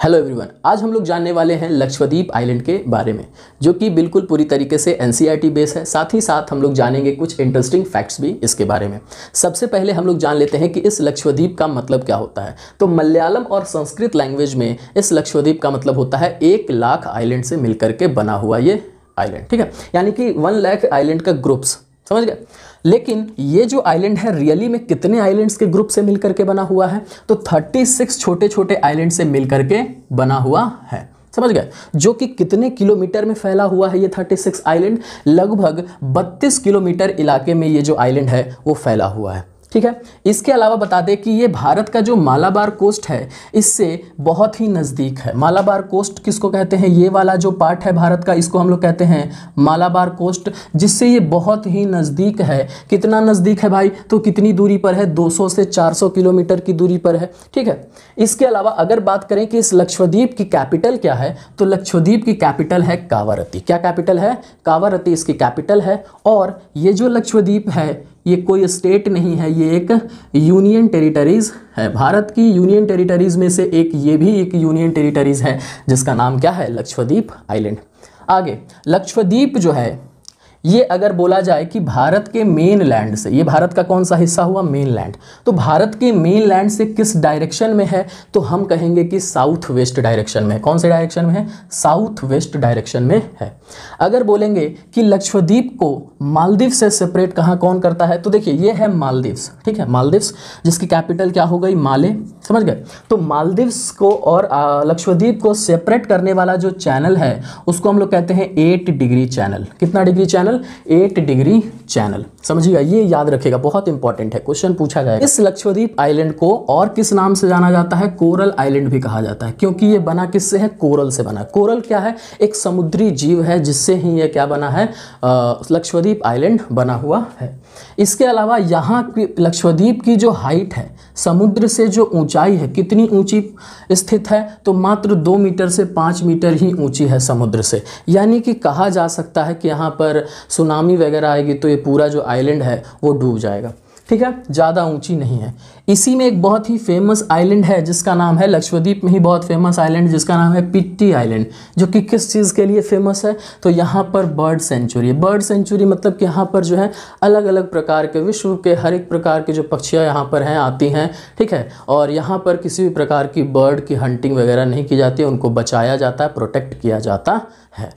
Hello everyone, आज हम लोग जानने वाले हैं लक्षद्वीप आइलैंड के बारे में, जो कि बिल्कुल पूरी तरीके से एनसीईआरटी बेस है। साथ ही साथ हम लोग जानेंगे कुछ इंटरेस्टिंग फैक्ट्स भी इसके बारे में। सबसे पहले हम लोग जान लेते हैं कि इस लक्षद्वीप का मतलब क्या होता है। तो मलयालम और संस्कृत लैंग्वेज में इस लक्षद्वीप का मतलब होता है 1 लाख आइलैंड से मिलकर के बना हुआ ये आइलैंड, ठीक है, यानी कि 1 लाख आइलैंड का ग्रुप्स, समझ गए। लेकिन ये जो आइलैंड है रियली में कितने आइलैंड्स के ग्रुप से मिलकर के बना हुआ है? तो 36 छोटे छोटे आइलैंड से मिलकर के बना हुआ है, समझ गए। जो कि कितने किलोमीटर में फैला हुआ है ये 36 आइलैंड? लगभग 32 किलोमीटर इलाके में ये जो आइलैंड है वो फैला हुआ है, ठीक है। इसके अलावा बता दें कि ये भारत का जो मालाबार कोस्ट है इससे बहुत ही नज़दीक है। मालाबार कोस्ट किसको कहते हैं? ये वाला जो पार्ट है भारत का, इसको हम लोग कहते हैं मालाबार कोस्ट, जिससे ये बहुत ही नज़दीक है। कितना नज़दीक है भाई? तो कितनी दूरी पर है? 200 से 400 किलोमीटर की दूरी पर है, ठीक है। इसके अलावा अगर बात करें कि इस लक्षद्वीप की कैपिटल क्या है, तो लक्षद्वीप की कैपिटल है कावारत्ती। क्या कैपिटल है? कावारत्ती इसकी कैपिटल है। और ये जो लक्षद्वीप है ये कोई स्टेट नहीं है, ये एक यूनियन टेरिटरीज़ है। भारत की यूनियन टेरिटरीज़ में से एक ये भी एक यूनियन टेरिटरीज़ है, जिसका नाम क्या है? लक्षद्वीप आइलैंड। आगे लक्षद्वीप जो है ये अगर बोला जाए कि भारत के मेन लैंड से, ये भारत का कौन सा हिस्सा हुआ? Main land. तो भारत के मेन लैंड से किस डायरेक्शन में है? तो हम कहेंगे कि साउथ वेस्ट डायरेक्शन में। कौन से डायरेक्शन में है? साउथ वेस्ट डायरेक्शन में है। अगर बोलेंगे कि लक्षद्वीप को मालदीव से सेपरेट कहाँ कौन करता है, तो देखिए ये है मालदीव्स, ठीक है, मालदीव्स, जिसकी कैपिटल क्या हो गई? माले, समझ गए। तो मालदीव्स को और लक्षद्वीप को सेपरेट करने वाला जो चैनल है उसको हम लोग कहते हैं 8 डिग्री चैनल। कितना डिग्री चैनल? 8 डिग्री चैनल, समझिएगा, ये याद रखिएगा, बहुत इंपॉर्टेंट है, क्वेश्चन पूछा जाएगा। इस लक्षद्वीप आइलैंड को और किस नाम से जाना जाता है? कोरल आइलैंड भी कहा जाता है, क्योंकि ये बना किससे है? कोरल से बना। कोरल क्या है? एक समुद्री जीव है, जिससे ही ये क्या बना है? लक्षद्वीप आइलैंड बना हुआ है। इसके अलावा यहाँ की लक्षद्वीप की जो हाइट है, समुद्र से जो ऊंचाई है, कितनी ऊंची स्थित है? तो मात्र 2 मीटर से 5 मीटर ही ऊंची है समुद्र से। यानी कि कहा जा सकता है कि यहाँ पर सुनामी वगैरह आएगी तो ये पूरा जो आइलैंड है वो डूब जाएगा, ठीक है, ज़्यादा ऊंची नहीं है। इसी में एक बहुत ही फेमस आइलैंड है जिसका नाम है, लक्षद्वीप में ही बहुत फेमस आइलैंड जिसका नाम है पिट्टी आइलैंड, जो कि किस चीज़ के लिए फेमस है? तो यहाँ पर बर्ड सेंचुरी है। बर्ड सेंचुरी मतलब कि यहाँ पर जो है अलग अलग प्रकार के, विश्व के हर एक प्रकार के जो पक्षियाँ यहाँ पर हैं, आती हैं, ठीक है। और यहाँ पर किसी भी प्रकार की बर्ड की हंटिंग वगैरह नहीं की जाती है, उनको बचाया जाता है, प्रोटेक्ट किया जाता है।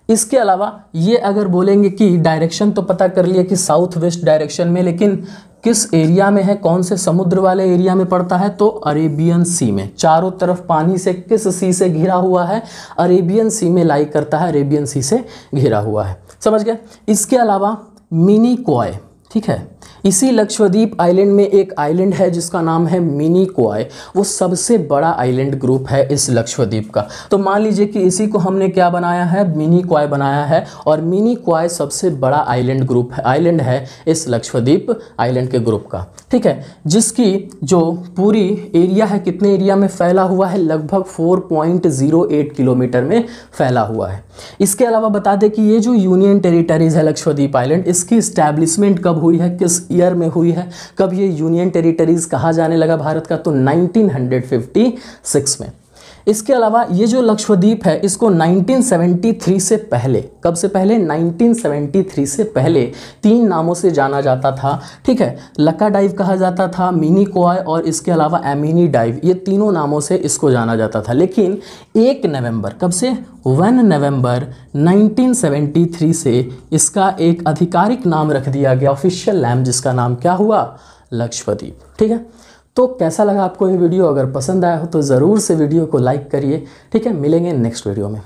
इसके अलावा ये अगर बोलेंगे कि डायरेक्शन तो पता कर लिया कि साउथ वेस्ट डायरेक्शन में, लेकिन किस एरिया में है, कौन से समुद्र वाले एरिया में पड़ता है? तो अरेबियन सी में। चारों तरफ पानी से किस सी से घिरा हुआ है? अरेबियन सी में लाई करता है, अरेबियन सी से घिरा हुआ है, समझ गए। इसके अलावा मिनी क्वाय, ठीक है, इसी लक्षद्वीप आइलैंड में एक आइलैंड है जिसका नाम है मिनी क्वाय। वो सबसे बड़ा आइलैंड ग्रुप है इस लक्षद्वीप का। तो मान लीजिए कि इसी को हमने क्या बनाया है? मिनी क्वाय बनाया है। और मिनी क्वाय सबसे बड़ा आइलैंड ग्रुप है, आइलैंड है इस लक्षद्वीप आइलैंड के ग्रुप का, ठीक है, जिसकी जो पूरी एरिया है, कितने एरिया में फैला हुआ है? लगभग 4.08 किलोमीटर में फैला हुआ है। इसके अलावा बता दें कि ये जो यूनियन टेरिटरीज है लक्षद्वीप आइलैंड, इसकी इस्टेब्लिशमेंट कब हुई है, किस ईयर में हुई है, कब ये यूनियन टेरिटरीज कहा जाने लगा भारत का? तो 1956 में। इसके अलावा ये जो लक्षद्वीप है इसको 1973 से पहले, कब से पहले? 1973 से पहले 3 नामों से जाना जाता था, ठीक है। लक्का डाइव कहा जाता था, मिनी क्वाय और इसके अलावा एमिनी डाइव, ये तीनों नामों से इसको जाना जाता था। लेकिन 1 नवंबर, कब से? 1 नवंबर 1973 से इसका एक आधिकारिक नाम रख दिया गया, ऑफिशियल नेम, जिसका नाम क्या हुआ? लक्षद्वीप, ठीक है। तो कैसा लगा आपको ये वीडियो? अगर पसंद आया हो तो ज़रूर से वीडियो को लाइक करिए, ठीक है। मिलेंगे नेक्स्ट वीडियो में।